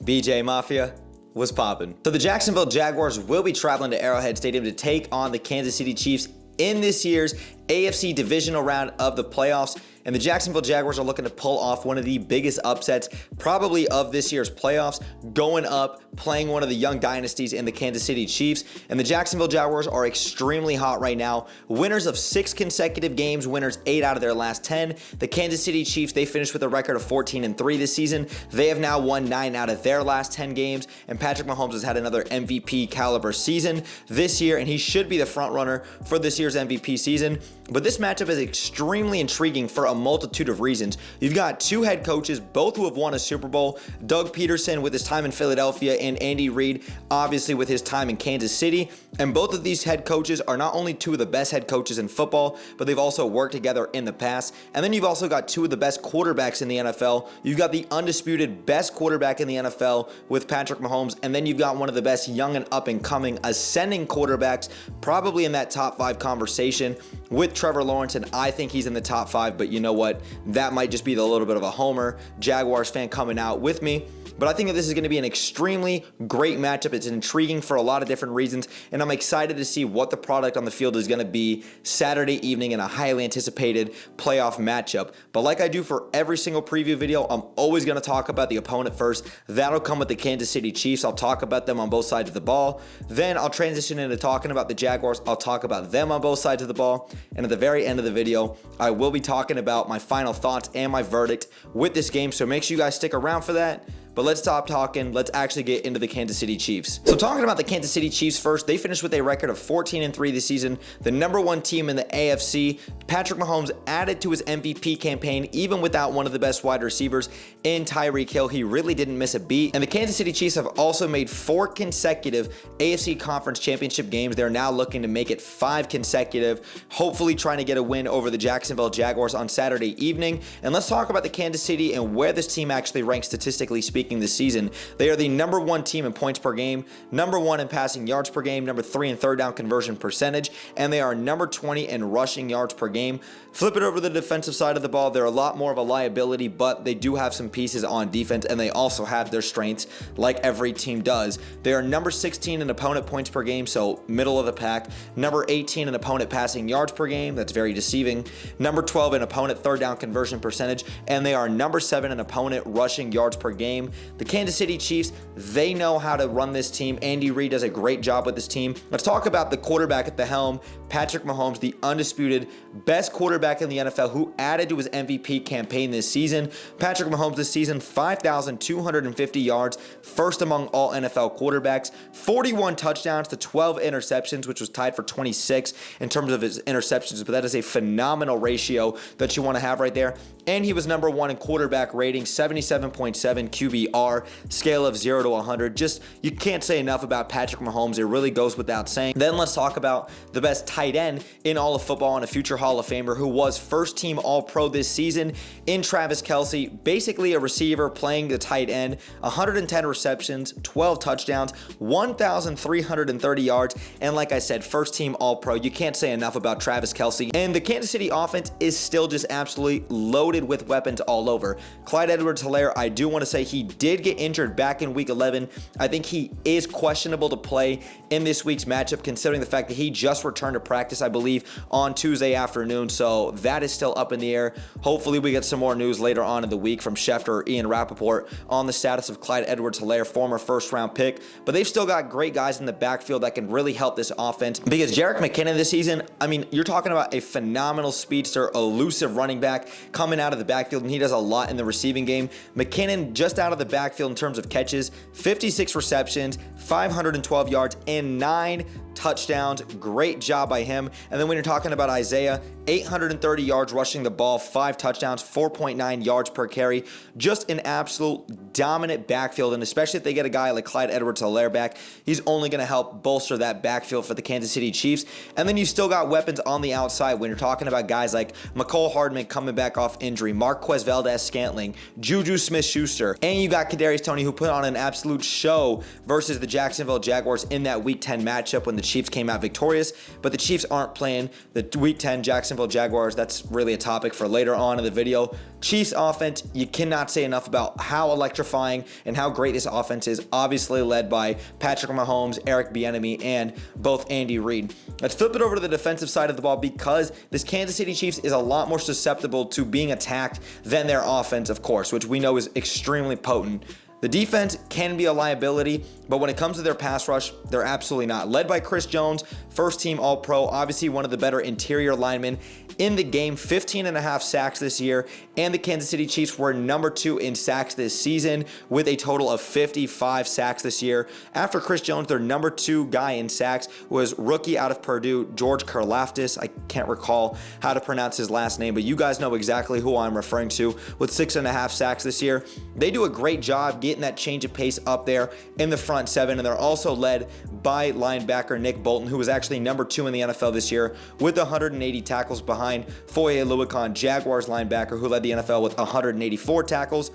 BJ Mafia was popping. So the Jacksonville Jaguars will be traveling to Arrowhead Stadium to take on the Kansas City Chiefs in this year's AFC Divisional round of the playoffs. And the Jacksonville Jaguars are looking to pull off one of the biggest upsets probably of this year's playoffs, going up, playing one of the young dynasties in the Kansas City Chiefs. And the Jacksonville Jaguars are extremely hot right now. Winners of 6 consecutive games, winners 8 out of their last 10. The Kansas City Chiefs, they finished with a record of 14-3 this season. They have now won 9 out of their last 10 games. And Patrick Mahomes has had another MVP caliber season this year, and he should be the front runner for this year's MVP season. But this matchup is extremely intriguing for a multitude of reasons. You've got 2 head coaches, both who have won a Super Bowl. Doug Peterson with his time in Philadelphia and Andy Reid, obviously with his time in Kansas City. And both of these head coaches are not only 2 of the best head coaches in football, but they've also worked together in the past. And then you've also got 2 of the best quarterbacks in the NFL. You've got the undisputed best quarterback in the NFL with Patrick Mahomes, and then you've got one of the best young and up-and-coming ascending quarterbacks, probably in that top 5 conversation with Trevor Lawrence, and I think he's in the top 5, but you know what? That might just be a little bit of a homer Jaguars fan coming out with me. But I think that this is going to be an extremely great matchup. It's intriguing for a lot of different reasons, and I'm excited to see what the product on the field is going to be Saturday evening in a highly anticipated playoff matchup. But like I do for every single preview video, I'm always going to talk about the opponent first. That'll come with the Kansas City Chiefs. I'll talk about them on both sides of the ball. Then I'll transition into talking about the Jaguars. I'll talk about them on both sides of the ball. And at the very end of the video, I will be talking about my final thoughts and my verdict with this game. So make sure you guys stick around for that. But let's stop talking. Let's actually get into the Kansas City Chiefs. So talking about the Kansas City Chiefs first, they finished with a record of 14-3 this season, the #1 team in the AFC. Patrick Mahomes added to his MVP campaign even without one of the best wide receivers in Tyreek Hill. He really didn't miss a beat. And the Kansas City Chiefs have also made 4 consecutive AFC Conference Championship games. They're now looking to make it 5 consecutive, hopefully trying to get a win over the Jacksonville Jaguars on Saturday evening. And let's talk about the Kansas City and where this team actually ranks statistically speaking this season. They are the #1 team in points per game, #1 in passing yards per game, #3 in third down conversion percentage, and they are #20 in rushing yards per game. Flip it over to the defensive side of the ball. They're a lot more of a liability, but they do have some pieces on defense, and they also have their strengths like every team does. They are #16 in opponent points per game, so middle of the pack. #18 in opponent passing yards per game. That's very deceiving. #12 in opponent third down conversion percentage, and they are #7 in opponent rushing yards per game. The Kansas City Chiefs, they know how to run this team. Andy Reid does a great job with this team. Let's talk about the quarterback at the helm, Patrick Mahomes, the undisputed best quarterback in the NFL who added to his MVP campaign this season. Patrick Mahomes this season, 5,250 yards, first among all NFL quarterbacks, 41 touchdowns to 12 interceptions, which was tied for 26 in terms of his interceptions, but that is a phenomenal ratio that you want to have right there. And he was #1 in quarterback rating, 77.7 QBR, scale of 0 to 100. Just, you can't say enough about Patrick Mahomes. It really goes without saying. Then let's talk about the best tight end in all of football and a future Hall of Famer who was first team All-Pro this season in Travis Kelce, basically a receiver playing the tight end, 110 receptions, 12 touchdowns, 1,330 yards, and like I said, first team All-Pro. You can't say enough about Travis Kelce. And the Kansas City offense is still just absolutely loaded with weapons all over. Clyde Edwards-Helaire, I do want to say he did get injured back in week 11. I think he is questionable to play in this week's matchup, considering the fact that he just returned to practice, I believe, on Tuesday afternoon. So that is still up in the air. Hopefully we get some more news later on in the week from Schefter or Ian Rappaport on the status of Clyde Edwards-Helaire, former first-round pick. But they've still got great guys in the backfield that can really help this offense. Because Jerick McKinnon this season, I mean, you're talking about a phenomenal speedster, elusive running back coming out of the backfield, and he does a lot in the receiving game. McKinnon just out of the backfield in terms of catches, 56 receptions, 512 yards, and 9 touchdowns. Great job by him. And then when you're talking about Isaiah, 830 yards rushing the ball, 5 touchdowns, 4.9 yards per carry. Just an absolute dominant backfield, and especially if they get a guy like Clyde Edwards-Helaire back, he's only going to help bolster that backfield for the Kansas City Chiefs. And then you still got weapons on the outside when you're talking about guys like McCole Hardman coming back off injury, Marquez Valdez-Scantling, Juju Smith-Schuster, and you got Kadarius Toney, who put on an absolute show versus the Jacksonville Jaguars in that Week 10 matchup when the the Chiefs came out victorious, but the Chiefs aren't playing the Week 10 Jacksonville Jaguars. That's really a topic for later on in the video. Chiefs offense, you cannot say enough about how electrifying and how great this offense is, obviously led by Patrick Mahomes, Eric Bieniemy, and both Andy Reid. Let's flip it over to the defensive side of the ball, because this Kansas City Chiefs is a lot more susceptible to being attacked than their offense, of course, which we know is extremely potent. The defense can be a liability, but when it comes to their pass rush, they're absolutely not. Led by Chris Jones, first team All-Pro, obviously one of the better interior linemen in the game, 15.5 sacks this year, and the Kansas City Chiefs were number 2 in sacks this season with a total of 55 sacks this year. After Chris Jones, their number 2 guy in sacks was rookie out of Purdue, George Karlaftis. I can't recall how to pronounce his last name, but you guys know exactly who I'm referring to, with 6.5 sacks this year. They do a great job getting that change of pace up there in the front 7, and they're also led by linebacker Nick Bolton, who was actually number 2 in the NFL this year with 180 tackles behind Foye Oluokun, Jaguars linebacker, who led the NFL with 184 tackles.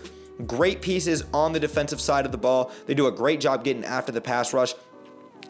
Great pieces on the defensive side of the ball. They do a great job getting after the pass rush.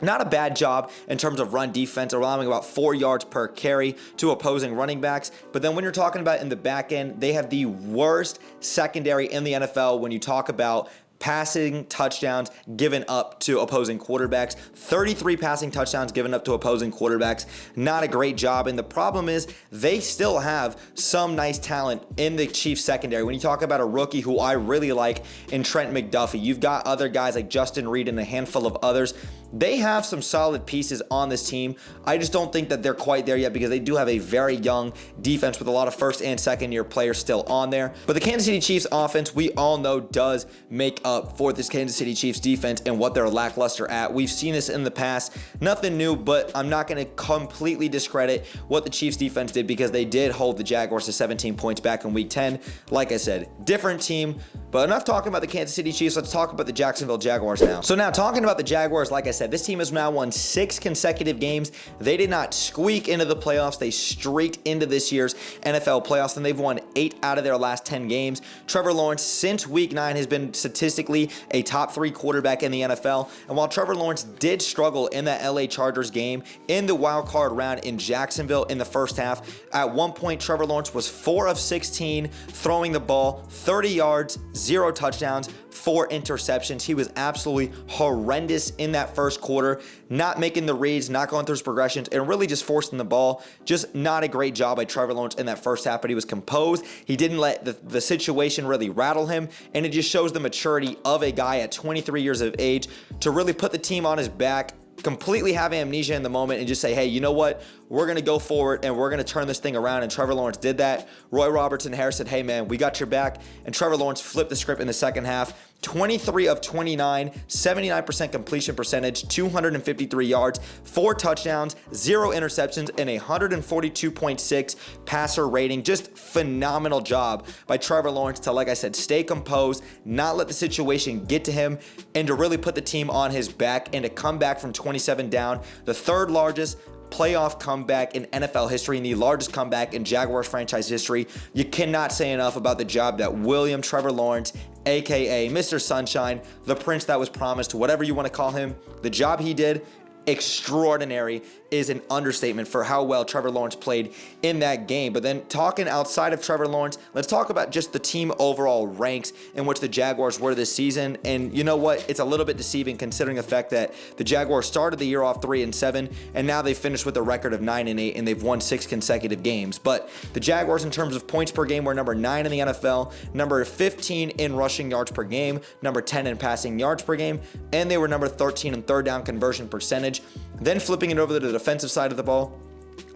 Not a bad job in terms of run defense, allowing about 4 yards per carry to opposing running backs. But then when you're talking about in the back end, they have the worst secondary in the NFL when you talk about passing touchdowns given up to opposing quarterbacks. 33 passing touchdowns given up to opposing quarterbacks. Not a great job. And the problem is they still have some nice talent in the Chiefs secondary. When you talk about a rookie who I really like in Trent McDuffie, you've got other guys like Justin Reed and a handful of others. They have some solid pieces on this team. I just don't think that they're quite there yet, because they do have a very young defense with a lot of first and second year players still on there. But the Kansas City Chiefs offense, we all know, does make up for this Kansas City Chiefs defense and what they're lackluster at. We've seen this in the past. Nothing new, but I'm not going to completely discredit what the Chiefs defense did, because they did hold the Jaguars to 17 points back in Week 10. Like I said, different team. But enough talking about the Kansas City Chiefs. Let's talk about the Jacksonville Jaguars now. So now, talking about the Jaguars, like I said, this team has now won 6 consecutive games. They did not squeak into the playoffs. They streaked into this year's NFL playoffs, and they've won 8 out of their last 10 games. Trevor Lawrence, since Week 9, has been statistically a top 3 quarterback in the NFL. And while Trevor Lawrence did struggle in that LA Chargers game in the wild card round in Jacksonville in the first half, at one point Trevor Lawrence was 4 of 16 throwing the ball, 30 yards, 0 touchdowns, 4 interceptions. He was absolutely horrendous in that first quarter, not making the reads, not going through his progressions, and really just forcing the ball. Just not a great job by Trevor Lawrence in that first half, but he was composed. He didn't let the situation really rattle him, and it just shows the maturity of a guy at 23 years of age to really put the team on his back, completely have amnesia in the moment, and just say, hey, you know what? We're going to go forward and we're going to turn this thing around. And Trevor Lawrence did that. Roy Robertson Harris said, hey, man, we got your back. And Trevor Lawrence flipped the script in the second half. 23 of 29, 79% completion percentage, 253 yards, 4 touchdowns, 0 interceptions, and a 142.6 passer rating. Just phenomenal job by Trevor Lawrence to, like I said, stay composed, not let the situation get to him, and to really put the team on his back, and to come back from 27 down, the 3rd largest playoff comeback in NFL history and the largest comeback in Jaguars franchise history. You cannot say enough about the job that William Trevor Lawrence, aka Mr. Sunshine, the prince that was promised, whatever you want to call him, the job he did, extraordinary is an understatement for how well Trevor Lawrence played in that game. But then talking outside of Trevor Lawrence, let's talk about just the team overall ranks in which the Jaguars were this season. And you know what? It's a little bit deceiving considering the fact that the Jaguars started the year off 3-7, and now they finished with a record of 9-8, and they've won 6 consecutive games. But the Jaguars, in terms of points per game, were number 9 in the NFL, number 15 in rushing yards per game, number 10 in passing yards per game, and they were number 13 in third down conversion percentage. Then flipping it over to the defensive side of the ball,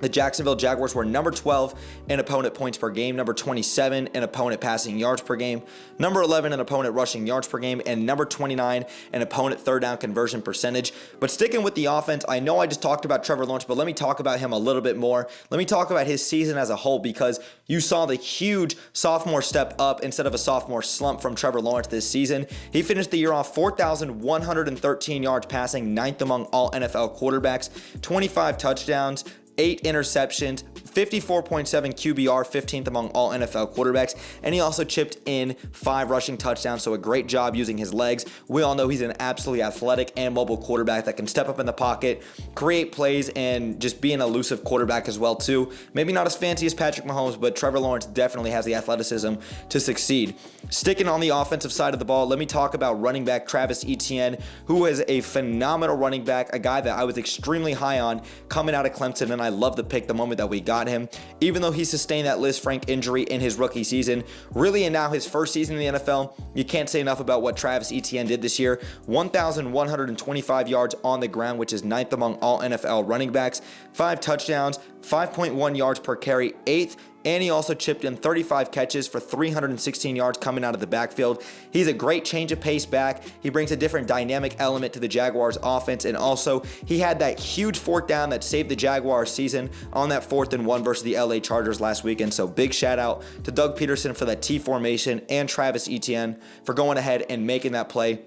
the Jacksonville Jaguars were number 12 in opponent points per game, number 27 in opponent passing yards per game, number 11 in opponent rushing yards per game, and number 29 in opponent third down conversion percentage. But sticking with the offense, I know I just talked about Trevor Lawrence, but let me talk about him a little bit more. Let me talk about his season as a whole, because you saw the huge sophomore step up instead of a sophomore slump from Trevor Lawrence this season. He finished the year off 4,113 yards passing, 9th among all NFL quarterbacks, 25 touchdowns, 8 interceptions, 54.7 QBR, 15th among all NFL quarterbacks, and he also chipped in 5 rushing touchdowns, so a great job using his legs. We all know he's an absolutely athletic and mobile quarterback that can step up in the pocket, create plays, and just be an elusive quarterback as well too. Maybe not as fancy as Patrick Mahomes, but Trevor Lawrence definitely has the athleticism to succeed. Sticking on the offensive side of the ball, let me talk about running back Travis Etienne, who is a phenomenal running back, a guy that I was extremely high on coming out of Clemson, and I love the pick the moment that we got him. Even though he sustained that Liz Frank injury in his rookie season, really and now his first season in the NFL, you can't say enough about what Travis Etienne did this year. 1,125 yards on the ground, which is 9th among all NFL running backs, 5 touchdowns, 5.1 yards per carry, 8th, and he also chipped in 35 catches for 316 yards coming out of the backfield. He's a great change of pace back. He brings a different dynamic element to the Jaguars offense, and also he had that huge 4th down that saved the Jaguars season on that 4th and 1 versus the LA Chargers last weekend. So big shout out to Doug Peterson for that T formation and Travis Etienne for going ahead and making that play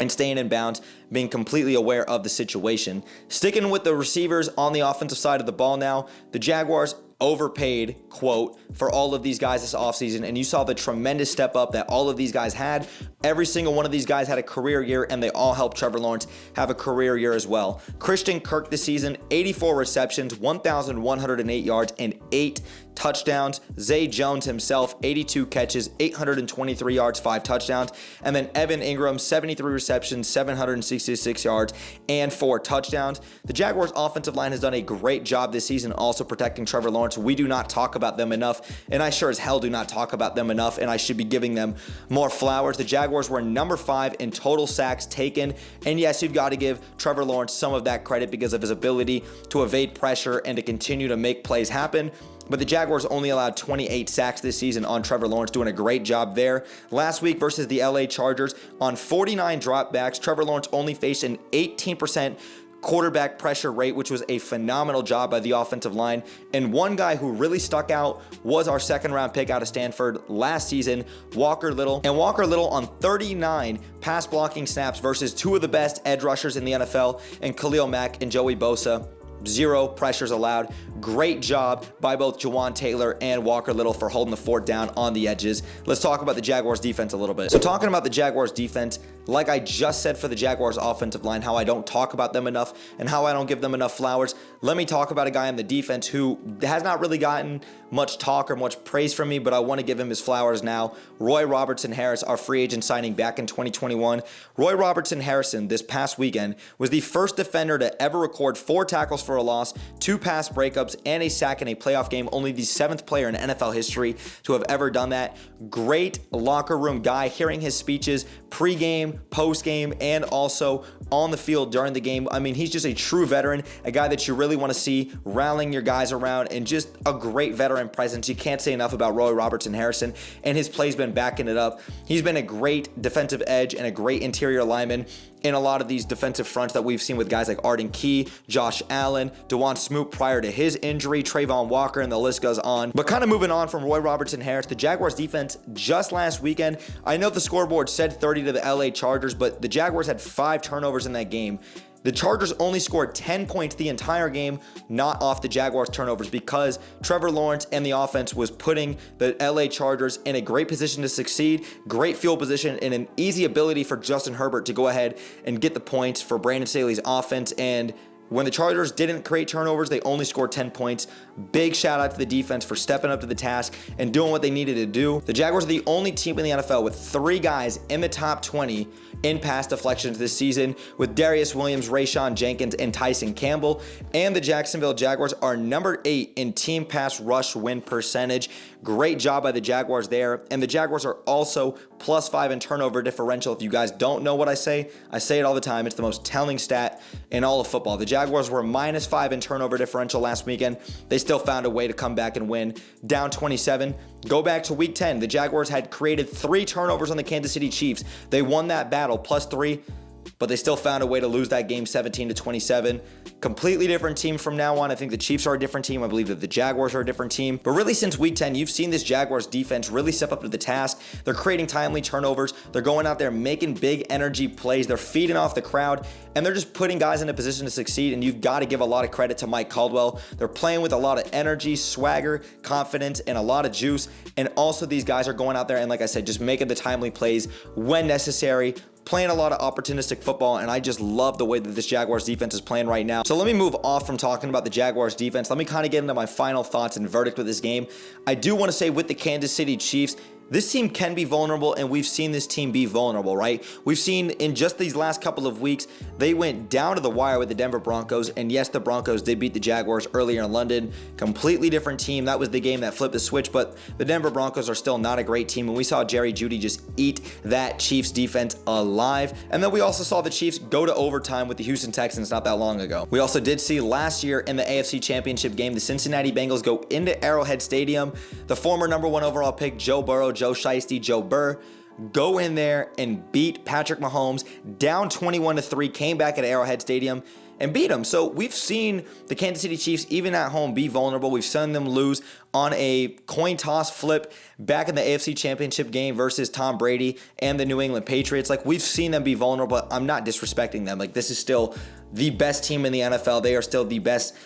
and staying in bounds, being completely aware of the situation. Sticking with the receivers on the offensive side of the ball now, the Jaguars overpaid, quote, for all of these guys this offseason, and you saw the tremendous step up that all of these guys had. Every single one of these guys had a career year, and they all helped Trevor Lawrence have a career year as well. Christian Kirk this season, 84 receptions, 1,108 yards, and 8 touchdowns. Zay Jones himself, 82 catches, 823 yards, 5 touchdowns. And then Evan Ingram, 73 receptions, 766 yards, and 4 touchdowns. The Jaguars offensive line has done a great job this season also protecting Trevor Lawrence. We do not talk about them enough, and I sure as hell do not talk about them enough, and I should be giving them more flowers. The Jaguars were number 5 in total sacks taken, and yes, you've got to give Trevor Lawrence some of that credit because of his ability to evade pressure and to continue to make plays happen. But the Jaguars only allowed 28 sacks this season on Trevor Lawrence, doing a great job there. Last week versus the LA Chargers, on 49 dropbacks, Trevor Lawrence only faced an 18% quarterback pressure rate, which was a phenomenal job by the offensive line. And one guy who really stuck out was our 2nd round pick out of Stanford last season, Walker Little. And Walker Little on 39 pass blocking snaps versus 2 of the best edge rushers in the NFL, and Khalil Mack and Joey Bosa. 0 pressures allowed. Great job by both Jawan Taylor and Walker Little for holding the fort down on the edges. Let's talk about the Jaguars defense a little bit. So talking about the Jaguars defense, like I just said for the Jaguars offensive line, how I don't talk about them enough and how I don't give them enough flowers, let me talk about a guy on the defense who has not really gotten much talk or much praise from me, but I want to give him his flowers now. Roy Robertson Harris, our free agent signing back in 2021. Roy Robertson Harrison this past weekend was the first defender to ever record 4 tackles for a loss, 2 pass breakups, and a sack in a playoff game. Only the 7th player in NFL history to have ever done that. Great locker room guy, hearing his speeches pre-game, post-game, and also on the field during the game. I mean, he's just a true veteran, a guy that you really want to see rallying your guys around, and just a great veteran presence. You can't say enough about Roy Robertson Harrison, and his play's been backing it up. He's been a great defensive edge and a great interior lineman in a lot of these defensive fronts that we've seen with guys like Arden Key, Josh Allen, DeJuan Smoot prior to his injury, Trayvon Walker, and the list goes on. But kind of moving on from Roy Robertson Harris, the Jaguars defense just last weekend, I know the scoreboard said 30 to the LA Chargers, but the Jaguars had 5 turnovers in that game. The Chargers only scored 10 points the entire game, not off the Jaguars turnovers, because Trevor Lawrence and the offense was putting the LA Chargers in a great position to succeed, great field position, and an easy ability for Justin Herbert to go ahead and get the points for Brandon Staley's offense. And when the Chargers didn't create turnovers, they only scored 10 points. Big shout out to the defense for stepping up to the task and doing what they needed to do. The Jaguars are the only team in the NFL with 3 guys in the top 20 in pass deflections this season, with Darius Williams, Rayshon Jenkins, and Tyson Campbell. And the Jacksonville Jaguars are number 8 in team pass rush win percentage. Great job by the Jaguars there. And the Jaguars are also +5 in turnover differential. If you guys don't know what I say it all the time. It's the most telling stat in all of football. The Jaguars were -5 in turnover differential last weekend. They still found a way to come back and win, down 27. Go back to week 10. The Jaguars had created 3 turnovers on the Kansas City Chiefs. They won that battle, +3. but they still found a way to lose that game 17-27. Completely different team from now on. I think the Chiefs are a different team. I believe that the Jaguars are a different team. But really, since week 10, you've seen this Jaguars defense really step up to the task. They're creating timely turnovers. They're going out there making big energy plays. They're feeding off the crowd, and they're just putting guys in a position to succeed. And you've got to give a lot of credit to Mike Caldwell. They're playing with a lot of energy, swagger, confidence, and a lot of juice. And also, these guys are going out there and, like I said, just making the timely plays when necessary, playing a lot of opportunistic football, and I just love the way that this Jaguars defense is playing right now. So let me move off from talking about the Jaguars defense. Let me kind of get into my final thoughts and verdict with this game. I do want to say with the Kansas City Chiefs, this team can be vulnerable, and we've seen this team be vulnerable, right? We've seen in just these last couple of weeks, they went down to the wire with the Denver Broncos, and yes, the Broncos did beat the Jaguars earlier in London. Completely different team. That was the game that flipped the switch, but the Denver Broncos are still not a great team, and we saw Jerry Jeudy just eat that Chiefs defense alive. And then we also saw the Chiefs go to overtime with the Houston Texans not that long ago. We also did see last year in the AFC Championship game, the Cincinnati Bengals go into Arrowhead Stadium. The former #1 overall pick, Joe Burrow, Joe Shiesty, Joe Burr, go in there and beat Patrick Mahomes down 21-3, came back at Arrowhead Stadium and beat him. So we've seen the Kansas City Chiefs, even at home, be vulnerable. We've seen them lose on a coin toss flip back in the AFC Championship game versus Tom Brady and the New England Patriots. Like, we've seen them be vulnerable. I'm not disrespecting them. Like, this is still the best team in the NFL. They are still the best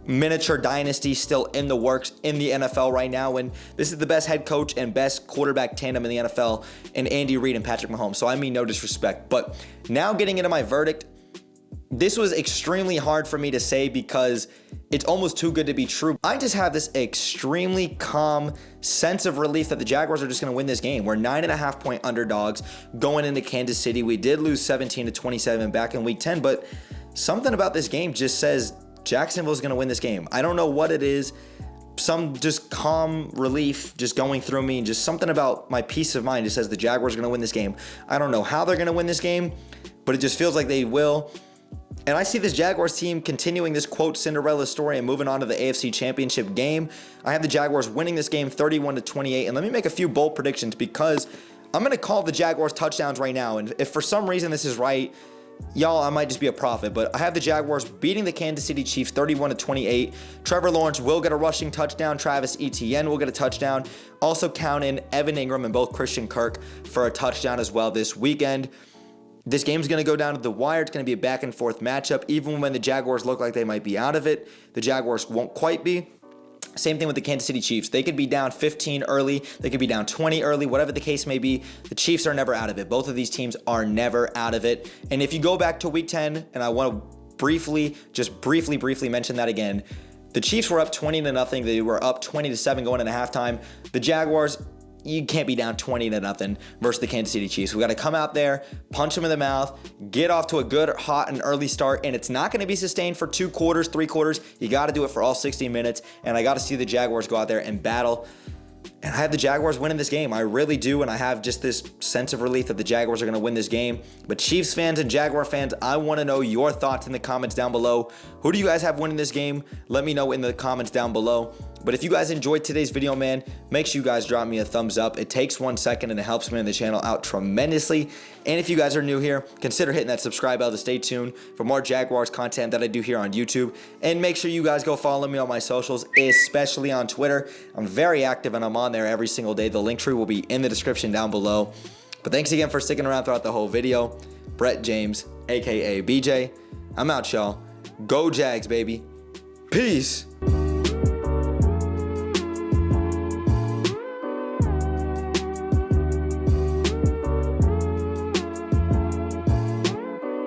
miniature dynasty still in the works in the NFL right now, and this is the best head coach and best quarterback tandem in the NFL in Andy Reid and Patrick Mahomes. So I mean no disrespect, but now getting into my verdict, this was extremely hard for me to say because it's almost too good to be true. I just have this extremely calm sense of relief that the Jaguars are just going to win this game. We're 9.5-point underdogs going into Kansas City. We did lose 17-27 back in week 10, but something about this game just says Jacksonville's going to win this game. I don't know what it is. Some just calm relief just going through me, and just something about my peace of mind just says the Jaguars are going to win this game. I don't know how they're going to win this game, but it just feels like they will. And I see this Jaguars team continuing this quote Cinderella story and moving on to the AFC Championship game. I have the Jaguars winning this game 31-28. And let me make a few bold predictions because I'm going to call the Jaguars touchdowns right now. And if for some reason this is right, y'all, I might just be a prophet, but I have the Jaguars beating the Kansas City Chiefs 31-28. Trevor Lawrence will get a rushing touchdown. Travis Etienne will get a touchdown. Also count in Evan Ingram and both Christian Kirk for a touchdown as well this weekend. This game's going to go down to the wire. It's going to be a back and forth matchup. Even when the Jaguars look like they might be out of it, the Jaguars won't quite be. Same thing with the Kansas City Chiefs. They could be down 15 early. They could be down 20 early, whatever the case may be. The Chiefs are never out of it. Both of these teams are never out of it. And if you go back to week 10, and I want to briefly mention that again, the Chiefs were up 20-0. They were up 20-7 going into halftime. The Jaguars, you can't be down 20-0 versus the Kansas City Chiefs. We got to come out there, punch them in the mouth, get off to a good, hot, and early start, and it's not going to be sustained for 2 quarters, 3 quarters. You got to do it for all 60 minutes, and I got to see the Jaguars go out there and battle. And I have the Jaguars winning this game. I really do, and I have just this sense of relief that the Jaguars are going to win this game. But Chiefs fans and Jaguar fans, I want to know your thoughts in the comments down below. Who do you guys have winning this game? Let me know in the comments down below. But if you guys enjoyed today's video, man, make sure you guys drop me a thumbs up. It takes 1 second and it helps me and the channel out tremendously. And if you guys are new here, consider hitting that subscribe bell to stay tuned for more Jaguars content that I do here on YouTube. And make sure you guys go follow me on my socials, especially on Twitter. I'm very active and I'm on there every single day. The link tree will be in the description down below. But thanks again for sticking around throughout the whole video. Brett James, aka BJ. I'm out, y'all. Go Jags, baby. Peace.